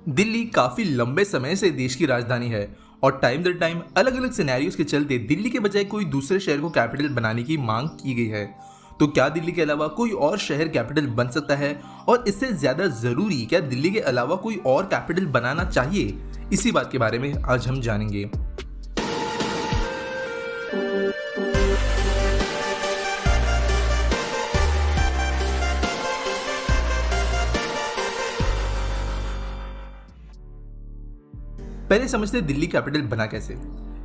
दिल्ली काफी लंबे समय से देश की राजधानी है और टाइम दर टाइम अलग अलग सिनेरियोज के चलते दिल्ली के बजाय कोई दूसरे शहर को कैपिटल बनाने की मांग की गई है। तो क्या दिल्ली के अलावा कोई और शहर कैपिटल बन सकता है, और इससे ज्यादा जरूरी क्या दिल्ली के अलावा कोई और कैपिटल बनाना चाहिए? इसी बात के बारे में आज हम जानेंगे। पहले समझते हैं दिल्ली कैपिटल बना कैसे।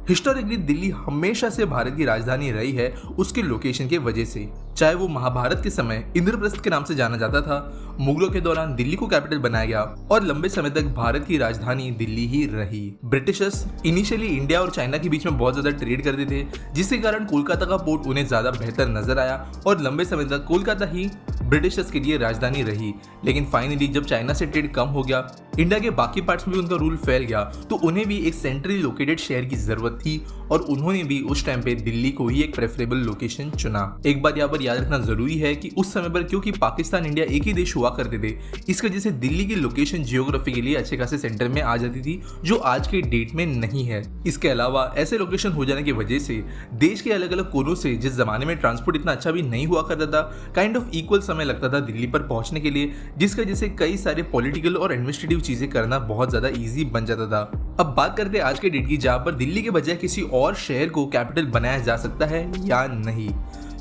हिस्टोरिकली दिल्ली हमेशा से भारत की राजधानी रही है उसके लोकेशन के वजह से। चाहे वो महाभारत के समय इंद्रप्रस्थ के नाम से जाना जाता था, मुगलों के दौरान दिल्ली को कैपिटल बनाया गया और लंबे समय तक भारत की राजधानी दिल्ली ही रही। ब्रिटिशर्स इनिशियली इंडिया और चाइना के बीच में बहुत ज्यादा ट्रेड करते थे, जिसके कारण कोलकाता का पोर्ट उन्हें ज्यादा बेहतर नजर आया और लंबे समय तक कोलकाता ही ब्रिटिशर्स के लिए राजधानी रही। लेकिन फाइनली जब चाइना से ट्रेड कम हो गया, इंडिया के बाकी पार्ट्स में भी उनका रूल फैल गया, तो उन्हें भी एक सेंट्रली लोकेटेड शहर की जरूरत थी और उन्होंने भी उस टाइम पे दिल्ली को ही एक प्रेफरेबल लोकेशन चुना। एक बात यहाँ पर याद रखना जरूरी है कि उस समय पर क्योंकि पाकिस्तान इंडिया एक ही देश हुआ करते थे, इस वजह से दिल्ली की लोकेशन जियोग्राफी के लिए अच्छे खासे सेंटर में आ जाती थी, जो आज के डेट में नहीं है। इसके अलावा ऐसे लोकेशन हो जाने की वजह से देश के अलग अलग कोनों से जिस जमाने में ट्रांसपोर्ट इतना अच्छा भी नहीं हुआ करता था, काइंड ऑफ इक्वल समय लगता था दिल्ली पर पहुंचने के लिए, जिसकी वजह से कई सारे पॉलिटिकल और एडमिनिस्ट्रेटिव चीजें करना बहुत ज्यादा ईजी बन जाता था। अब बात करते हैं आज के डेट की, जहां पर दिल्ली के बजाय किसी और शहर को कैपिटल बनाया जा सकता है या नहीं।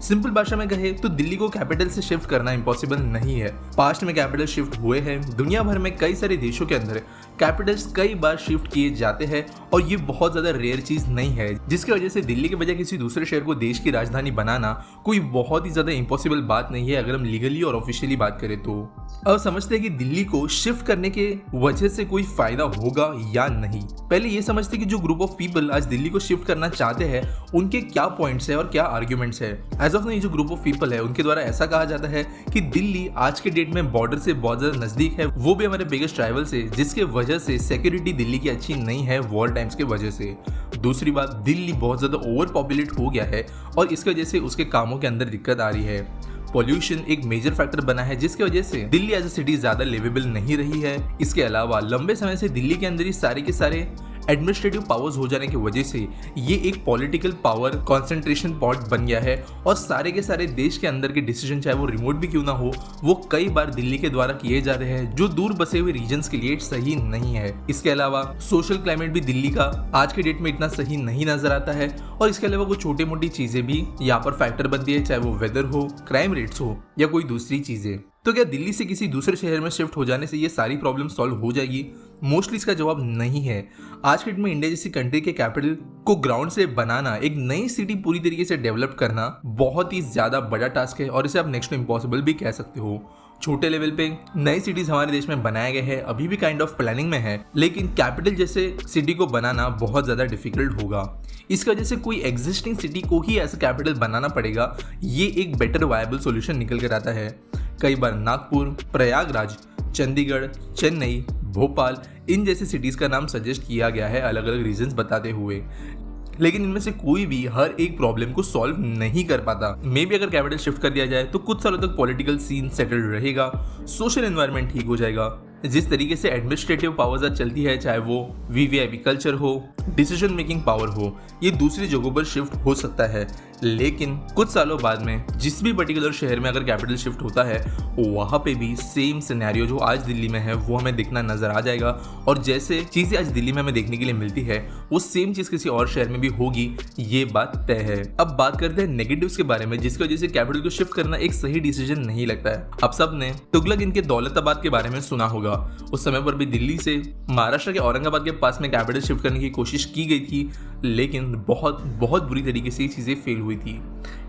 सिंपल भाषा में कहे तो दिल्ली को कैपिटल से शिफ्ट करना इम्पॉसिबल नहीं है। पास्ट में कैपिटल शिफ्ट हुए हैं, दुनिया भर में कई सारे देशों के अंदर कैपिटल्स कई बार शिफ्ट किए जाते हैं और ये बहुत ज्यादा रेयर चीज नहीं है, जिसकी वजह से दिल्ली के बजाय किसी दूसरे शहर को देश की राजधानी बनाना कोई बहुत ही ज्यादा इम्पॉसिबल बात नहीं है अगर हम लीगली और ऑफिशियली बात करें तो। अब समझते हैं कि दिल्ली को शिफ्ट करने के वजह से कोई फायदा होगा या नहीं। पहले ये समझते हैं कि जो ग्रुप ऑफ पीपल आज दिल्ली को शिफ्ट करना चाहते हैं उनके क्या पॉइंट्स है और क्या आर्ग्यूमेंट्स है। एज ऑफ नाउ जो ग्रुप ऑफ पीपल है उनके द्वारा ऐसा कहा जाता है कि दिल्ली आज के डेट में बॉर्डर से बहुत ज्यादा नजदीक है, वो भी हमारे बिगेस्ट राइवल से, जिसके वजह से सिक्योरिटी दिल्ली की अच्छी नहीं है वॉर टाइम्स के वजह से। दूसरी बात, दिल्ली बहुत ज्यादा ओवर पॉपुलेट हो गया है और इसकी वजह से उसके कामों के अंदर दिक्कत आ रही है। पॉल्यूशन एक मेजर फैक्टर बना है, जिसकी वजह से दिल्ली एज अ सिटी ज्यादा लिवेबल नहीं रही है। इसके अलावा लंबे समय से दिल्ली के अंदर ही सारे के सारे एडमिनिस्ट्रेटिव पावर्स हो जाने की वजह से ये एक पॉलिटिकल पावर कंसंट्रेशन पॉट बन गया है और सारे के सारे देश के अंदर के डिसीजन, चाहे वो रिमोट भी क्यों ना हो, वो कई बार दिल्ली के द्वारा किए जा रहे हैं, जो दूर बसे हुए रीजन्स के लिए सही नहीं है। इसके अलावा सोशल क्लाइमेट भी दिल्ली का आज के डेट में इतना सही नहीं नजर आता है और इसके अलावा कुछ छोटी मोटी चीजें भी यहाँ पर फैक्टर बनती है, चाहे वो वेदर हो, क्राइम रेट्स हो या कोई दूसरी चीजें। तो क्या दिल्ली से किसी दूसरे शहर में शिफ्ट हो जाने से ये सारी प्रॉब्लम सॉल्व हो जाएगी? मोस्टली इसका जवाब नहीं है। आज के डेट में इंडिया जैसी कंट्री के कैपिटल को ग्राउंड से बनाना, एक नई सिटी पूरी तरीके से डेवलप करना बहुत ही ज्यादा बड़ा टास्क है और इसे आप नेक्स्ट टू इम्पॉसिबल भी कह सकते हो। छोटे लेवल पे नई सिटीज हमारे देश में बनाए गए हैं, अभी भी काइंड ऑफ प्लानिंग में है, लेकिन कैपिटल जैसे सिटी को बनाना बहुत ज्यादा डिफिकल्ट होगा। इसकी वजह से कोई एग्जिस्टिंग सिटी को ही ऐसा कैपिटल बनाना पड़ेगा, ये एक बेटर वायबल सॉल्यूशन निकल कर आता है। कई बार नागपुर, प्रयागराज, चंडीगढ़, चेन्नई, भोपाल इन जैसी सिटीज का नाम सजेस्ट किया गया है अलग अलग रीजंस बताते हुए, लेकिन इनमें से कोई भी हर एक प्रॉब्लम को सॉल्व नहीं कर पाता। मे बी अगर कैपिटल शिफ्ट कर दिया जाए तो कुछ सालों तक पॉलिटिकल सीन सेटल्ड रहेगा, सोशल एनवायरनमेंट ठीक हो जाएगा। जिस तरीके से एडमिनिस्ट्रेटिव पावर्स आज चलती है, चाहे वो वीवीआईपी कल्चर हो, डिसीजन मेकिंग पावर हो, ये दूसरी जगहों पर शिफ्ट हो सकता है। लेकिन कुछ सालों बाद में जिस भी पर्टिकुलर शहर में अगर कैपिटल शिफ्ट होता है, वहाँ पे भी सेम सिनेरियो जो आज दिल्ली में है वो हमें दिखना नजर आ जाएगा और जैसे चीजें आज दिल्ली में हमें देखने के लिए मिलती है वो सेम चीज किसी और शहर में भी होगी, ये बात तय है। अब बात करते हैं नेगेटिव्स के बारे में, जिसकी वजह से कैपिटल को शिफ्ट करना एक सही डिसीजन नहीं लगता है। अब सबने तुगलक इनके दौलताबाद के बारे में सुना होगा। उस समय पर भी दिल्ली से महाराष्ट्र के औरंगाबाद के पास में कैपिटल शिफ्ट करने की कोशिश की गई थी, लेकिन बहुत बहुत बुरी तरीके से ये चीजें फेल हुई थी।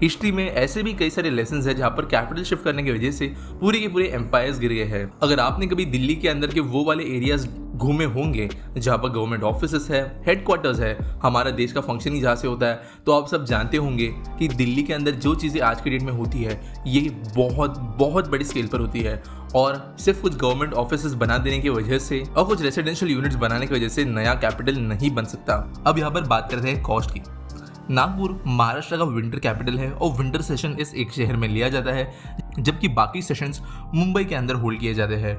हिस्ट्री में ऐसे भी कई सारे लेसन्स हैं जहां पर कैपिटल शिफ्ट करने की वजह से पूरे के पूरे एम्पायर्स गिर गए हैं। अगर आपने कभी दिल्ली के अंदर के वो वाले एरियाज घूमे होंगे जहां पर गवर्नमेंट ऑफिसेस है, हेडक्वार्टर्स है, हमारा देश का फंक्शन ही जहां से होता है, तो आप सब जानते होंगे कि दिल्ली के अंदर जो चीज़ें आज के डेट में होती है ये बहुत बहुत बड़ी स्केल पर होती है और सिर्फ कुछ गवर्नमेंट ऑफिसेस बना देने की वजह से और कुछ रेसिडेंशियल यूनिट्स बनाने की वजह से नया कैपिटल नहीं बन सकता। अब यहाँ पर बात करते हैं कॉस्ट की। नागपुर महाराष्ट्र का विंटर कैपिटल है और विंटर सेशन इस एक शहर में लिया जाता है, जबकि बाकी सेशंस मुंबई के अंदर होल्ड किए जाते हैं।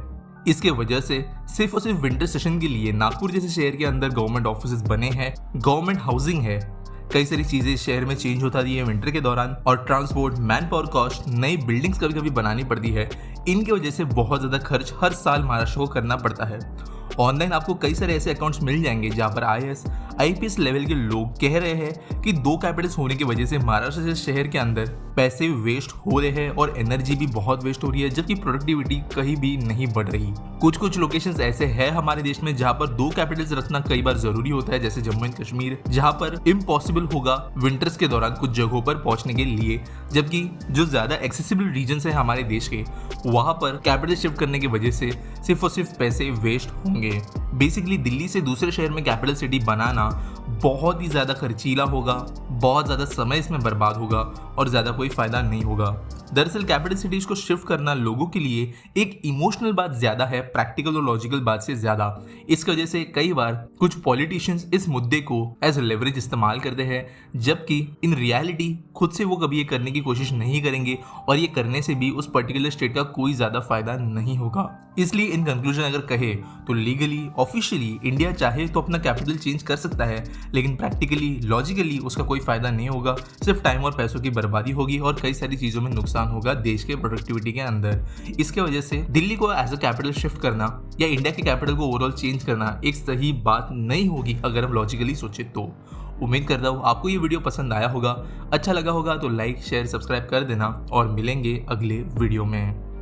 इसके वजह से सिर्फ और सिर्फ विंटर सेशन के लिए नागपुर जैसे शहर के अंदर गवर्नमेंट ऑफिस बने हैं, गवर्नमेंट हाउसिंग है, कई सारी चीजें शहर में चेंज होता रही है विंटर के दौरान, और ट्रांसपोर्ट, मैन पावर कॉस्ट, नई बिल्डिंग्स कभी कभी बनानी पड़ती है। इनकी वजह से बहुत ज्यादा खर्च हर साल महाराष्ट्र को करना पड़ता है। ऑनलाइन आपको कई सारे ऐसे अकाउंट्स मिल जाएंगे जहां पर IAS, IPS लेवल के लोग कह रहे हैं कि 2 कैपिटल्स होने की वजह से महाराष्ट्र जैसे शहर के अंदर पैसे वेस्ट हो रहे हैं और एनर्जी भी बहुत वेस्ट हो रही है, जबकि प्रोडक्टिविटी कहीं भी नहीं बढ़ रही। कुछ लोकेशंस ऐसे हैं हमारे देश में जहां पर 2 कैपिटल्स रखना कई बार जरूरी होता है, जैसे जम्मू एंड कश्मीर, जहां पर इम्पॉसिबल होगा विंटर्स के दौरान कुछ जगहों पर पहुंचने के लिए, जबकि जो ज्यादा एक्सेसिबल रीजन्स है हमारे देश के, वहां पर कैपिटल शिफ्ट करने की वजह से सिर्फ और सिर्फ पैसे वेस्ट होंगे। बेसिकली दिल्ली से दूसरे शहर में कैपिटल सिटी बनाना बहुत ही ज़्यादा खर्चीला होगा, बहुत ज़्यादा समय इसमें बर्बाद होगा और ज़्यादा कोई फ़ायदा नहीं होगा। दरअसल कैपिटल सिटीज़ को शिफ्ट करना लोगों के लिए एक इमोशनल बात ज़्यादा है, प्रैक्टिकल और लॉजिकल बात से ज़्यादा। इसकी वजह से कई बार कुछ पॉलिटिशियंस इस मुद्दे को एज लेवरेज इस्तेमाल करते हैं, जबकि इन रियलिटी खुद से वो कभी ये करने की कोशिश नहीं करेंगे और ये करने से भी उस पर्टिकुलर स्टेट का कोई ज़्यादा फ़ायदा नहीं होगा। इसलिए इन कंक्लूजन अगर कहे तो लीगली, ऑफिशियली इंडिया चाहे तो अपना कैपिटल चेंज कर सकता है, लेकिन प्रैक्टिकली, लॉजिकली उसका कोई फायदा नहीं होगा, सिर्फ टाइम और पैसों की बर्बादी होगी और कई सारी चीज़ों में नुकसान होगा देश के प्रोडक्टिविटी के अंदर। इसके वजह से दिल्ली को एज अ कैपिटल शिफ्ट करना या इंडिया के कैपिटल को ओवरऑल चेंज करना एक सही बात नहीं होगी अगर हम लॉजिकली सोचे तो। उम्मीद करता हूँ आपको ये वीडियो पसंद आया होगा, अच्छा लगा होगा तो लाइक, शेयर, सब्सक्राइब कर देना और मिलेंगे अगले वीडियो में।